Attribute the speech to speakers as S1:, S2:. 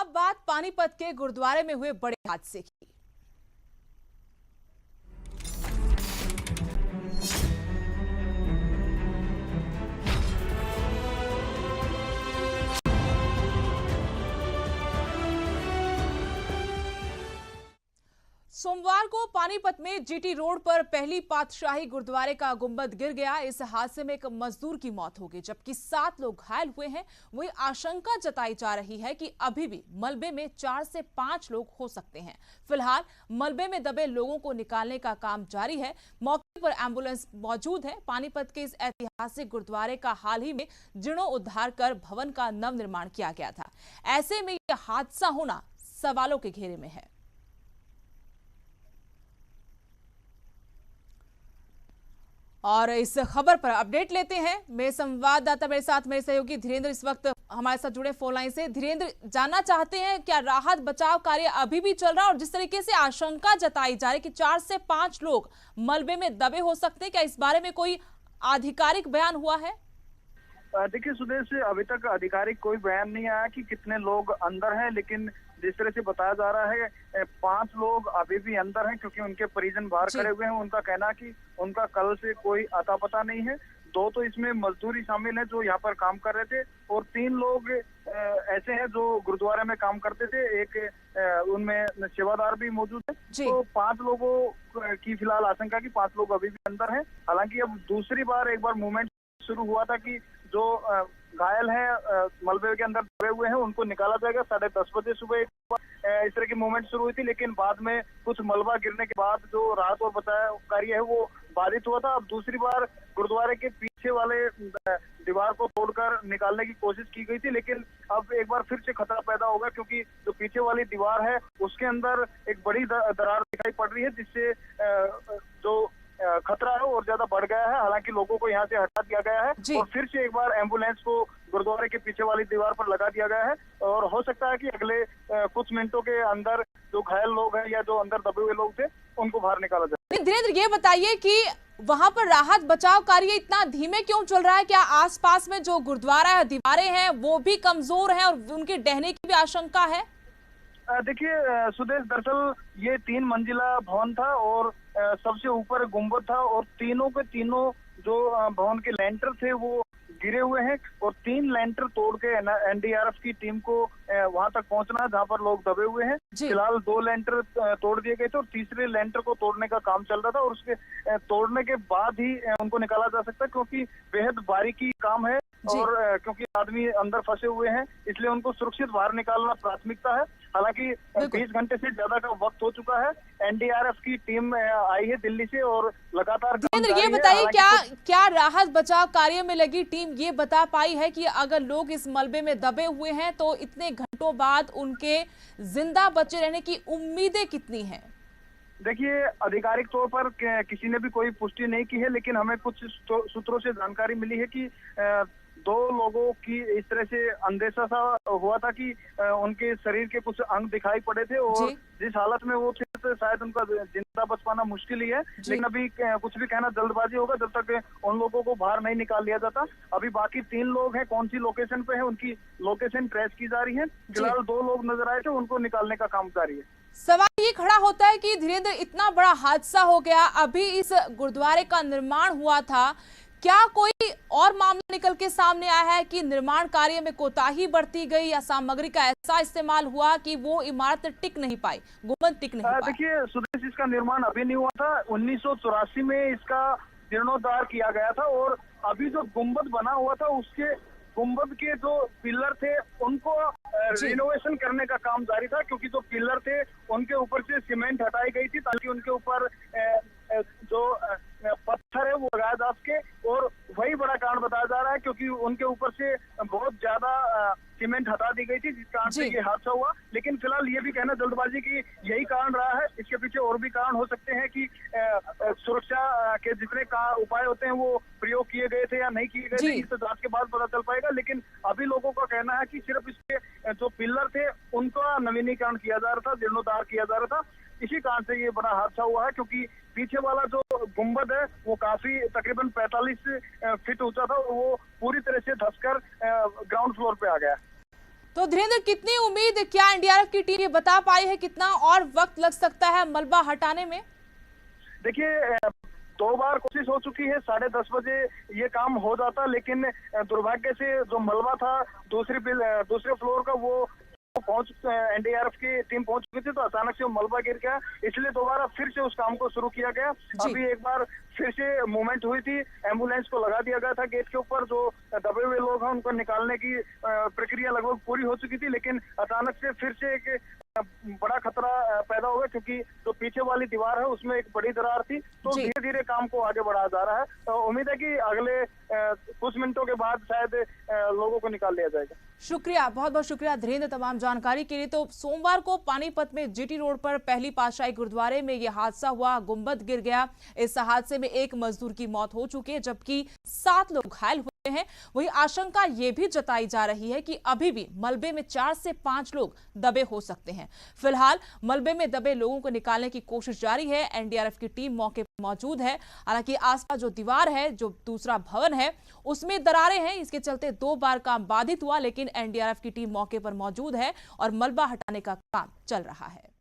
S1: अब बात पानीपत के गुरुद्वारे में हुए बड़े हादसे की। सोमवार को पानीपत में जीटी रोड पर पहली पातशाही गुरुद्वारे का गुंबद गिर गया। इस हादसे में एक मजदूर की मौत हो गई जबकि 7 लोग घायल हुए हैं। वही आशंका जताई जा रही है कि अभी भी मलबे में 4 से 5 लोग हो सकते हैं। फिलहाल मलबे में दबे लोगों को निकालने का काम जारी है। मौके पर एम्बुलेंस मौजूद है। पानीपत के इस ऐतिहासिक गुरुद्वारे का हाल ही में जीर्णोद्धार कर भवन का नव निर्माण किया गया था। ऐसे में यह हादसा होना सवालों के घेरे में है। और इस खबर पर अपडेट लेते हैं। मेरे संवाददाता मेरे साथ मेरे सहयोगी धीरेन्द्र इस वक्त हमारे साथ जुड़े फोन लाइन से। धीरेन्द्र, जानना चाहते हैं क्या राहत बचाव कार्य अभी भी चल रहा है और जिस तरीके से आशंका जताई जा रही है कि 4 से 5 लोग मलबे में दबे हो सकते हैं, क्या इस बारे में कोई आधिकारिक बयान हुआ है?
S2: देखिए सुदेश, अभी तक आधिकारिक कोई बयान नहीं आया कि कितने लोग अंदर हैं, लेकिन जिस तरह से बताया जा रहा है 5 लोग अभी भी अंदर हैं क्योंकि उनके परिजन बाहर खड़े हुए हैं। उनका कहना कि उनका कल से कोई अता पता नहीं है। 2 तो इसमें मजदूरी शामिल है जो यहाँ पर काम कर रहे थे और 3 लोग ऐसे हैं जो गुरुद्वारे में काम करते थे। एक उनमें सेवादार भी मौजूद है। तो 5 लोगों की फिलहाल आशंका की 5 लोग अभी भी अंदर हैं। हालांकि अब दूसरी बार एक बार मूवमेंट शुरू हुआ था कि जो घायल हैं मलबे के अंदर दबे हुए हैं उनको निकाला जाएगा। 10:30 बजे सुबह इस तरह की मूवमेंट शुरू हुई थी, लेकिन बाद में कुछ मलबा गिरने के बाद जो राहत और बचाव कार्य है वो बाधित हुआ था। अब दूसरी बार गुरुद्वारे के पीछे वाले दीवार को तोड़कर निकालने की कोशिश की गई थी, लेकिन अब एक बार फिर से खतरा पैदा होगा क्योंकि जो पीछे वाली दीवार है उसके अंदर एक बड़ी दरार दिखाई पड़ रही है, जिससे जो खतरा है और ज्यादा बढ़ गया है। हालांकि लोगों को यहाँ से हटा दिया गया है और फिर से एक बार एम्बुलेंस को गुरुद्वारे के पीछे वाली दीवार पर लगा दिया गया है और हो सकता है कि अगले कुछ मिनटों के अंदर जो घायल लोग हैं या जो अंदर दबे हुए लोग थे उनको बाहर निकाला जाए।
S1: धीरेन्द्र, ये बताइए कि वहां पर राहत बचाव कार्य इतना धीमे क्यों चल रहा है? क्या आसपास में जो गुरुद्वारा है, दीवारें हैं, वो भी कमजोर हैं और उनके ढहने की भी आशंका है?
S2: देखिए सुदेश, दरअसल ये 3 मंजिला भवन था और सबसे ऊपर गुंबद था और तीनों के तीनों जो भवन के लेंटर थे वो गिरे हुए हैं और 3 लेंटर तोड़ के एनडीआरएफ की टीम को वहां तक पहुंचना जहां पर लोग दबे हुए हैं। फिलहाल 2 लेंटर तोड़ दिए गए थे और तीसरे लेंटर को तोड़ने का काम चल रहा था और उसके तोड़ने के बाद ही उनको निकाला जा सकता है क्योंकि बेहद बारीकी काम है और क्योंकि आदमी अंदर फंसे हुए हैं इसलिए उनको सुरक्षित बाहर निकालना प्राथमिकता है। हालांकि 20 घंटे से ज्यादा का वक्त हो चुका है। एनडीआरएफ की टीम आई है दिल्ली से और लगातार
S1: ये बताइए क्या राहत बचाव कार्य में लगी टीम ये बता पाई है कि अगर लोग इस मलबे में दबे हुए हैं तो इतने घंटों बाद उनके जिंदा बचे रहने की उम्मीदें कितनी हैं?
S2: देखिए, आधिकारिक तौर पर किसी ने भी कोई पुष्टि नहीं की है, लेकिन हमें कुछ सूत्रों से जानकारी मिली है कि 2 लोगों की इस तरह से अंदेशा सा हुआ था कि उनके शरीर के कुछ अंग दिखाई पड़े थे और जिस हालत में वो थे तो शायद उनका जिंदा बच पाना मुश्किल ही है। लेकिन अभी कुछ भी कहना जल्दबाजी होगा जब तक उन लोगों को बाहर नहीं निकाल लिया जाता। अभी बाकी 3 लोग हैं, कौन सी लोकेशन पे है उनकी लोकेशन ट्रेस की जा रही है। फिलहाल 2 लोग नजर आए थे, उनको निकालने का काम जारी है।
S1: सवाल ये खड़ा होता है कि धीरेन्द्र, इतना बड़ा हादसा हो गया, अभी इस गुरुद्वारे का निर्माण हुआ था, क्या कोई और मामला निकल के सामने आया है कि निर्माण कार्य में कोताही बरती गई या सामग्री का ऐसा इस्तेमाल हुआ कि वो इमारत टिक नहीं पाई, गुंबद टिक नहीं पाई?
S2: देखिए सुदेश, इसका निर्माण अभी नहीं हुआ था। 1984 में इसका जीर्णोद्धार किया गया था और अभी जो गुंबद बना हुआ था उसके गुंबद के जो पिलर थे उनको रिनोवेशन करने का काम जारी था क्योंकि जो पिलर थे उनके ऊपर से सीमेंट हटाई गई थी ताकि उनके ऊपर जो पत्थर है वो लगाया जा सके और वही बड़ा कारण बताया जा रहा है क्योंकि उनके ऊपर से बहुत ज्यादा सीमेंट हटा दी गई थी जिस कारण से ये हादसा हुआ। लेकिन फिलहाल ये भी कहना जल्दबाजी की यही कारण रहा है। इसके पीछे और भी कारण हो सकते हैं कि सुरक्षा के जितने उपाय होते हैं वो प्रयोग किए गए थे या नहीं किए गए थे, इस जांच के बाद पता चल पाएगा। लेकिन अभी लोगों का कहना है कि सिर्फ इसके जो पिलर थे उनका नवीनीकरण किया जा रहा था, जीर्णोद्धार किया जा रहा था। इसी कारण से ये बड़ा हादसा हुआ है क्योंकि पीछे वाला जो गुंबद है वो काफी तकरीबन 45 फीट ऊंचा था और वो पूरी तरह से धंसकर ग्राउंड फ्लोर पे आ गया।
S1: तो धीरेन्द्र, कितनी उम्मीद क्या एनडीआरएफ की टीम ये बता पाई है कितना और वक्त लग सकता है मलबा हटाने में?
S2: देखिए, 2 बार कोशिश हो चुकी है, 10:30 बजे ये काम हो जाता, लेकिन दुर्भाग्य से जो मलबा था दूसरे फ्लोर का वो पहुंच एनडीआरएफ की टीम पहुंच चुकी थी, तो अचानक से वो मलबा गिर गया, इसलिए दोबारा फिर से उस काम को शुरू किया गया। अभी एक बार फिर से मूवमेंट हुई थी, एम्बुलेंस को लगा दिया गया था गेट के ऊपर, जो दबे हुए लोग हैं उनको निकालने की प्रक्रिया लगभग पूरी हो चुकी थी, लेकिन अचानक से फिर से एक बड़ा खतरा पैदा हो गया, क्योंकि जो पीछे वाली दीवार है उसमें एक बड़ी दरार थी, तो धीरे धीरे काम को आगे बढ़ाया जा रहा है। तो उम्मीद है कि अगले कुछ मिनटों के बाद शायद लोगों को निकाल लिया जाएगा।
S1: शुक्रिया, बहुत बहुत शुक्रिया धीरेन्द्र तमाम जानकारी के लिए। तो सोमवार को पानीपत में जीटी रोड पर पहली पातशाही गुरुद्वारे में यह हादसा हुआ, गुंबद गिर गया। इस हादसे में एक मजदूर की मौत हो चुकी है, जबकि 7 लोग घायल हुए हैं। वही आशंका यह भी जताई जा रही है कि अभी भी मलबे में 4 से 5 लोग दबे हो सकते हैं। फिलहाल मलबे में दबे लोगों को निकालने की कोशिश जारी है। एनडीआरएफ की टीम मौके पर मौजूद है। हालांकि आसपास जो दीवार है, जो दूसरा भवन है, उसमें दरारें हैं। इसके चलते 2 बार काम बाधित हुआ, लेकिन एनडीआरएफ की टीम मौके पर मौजूद है और मलबा हटाने का काम चल रहा है।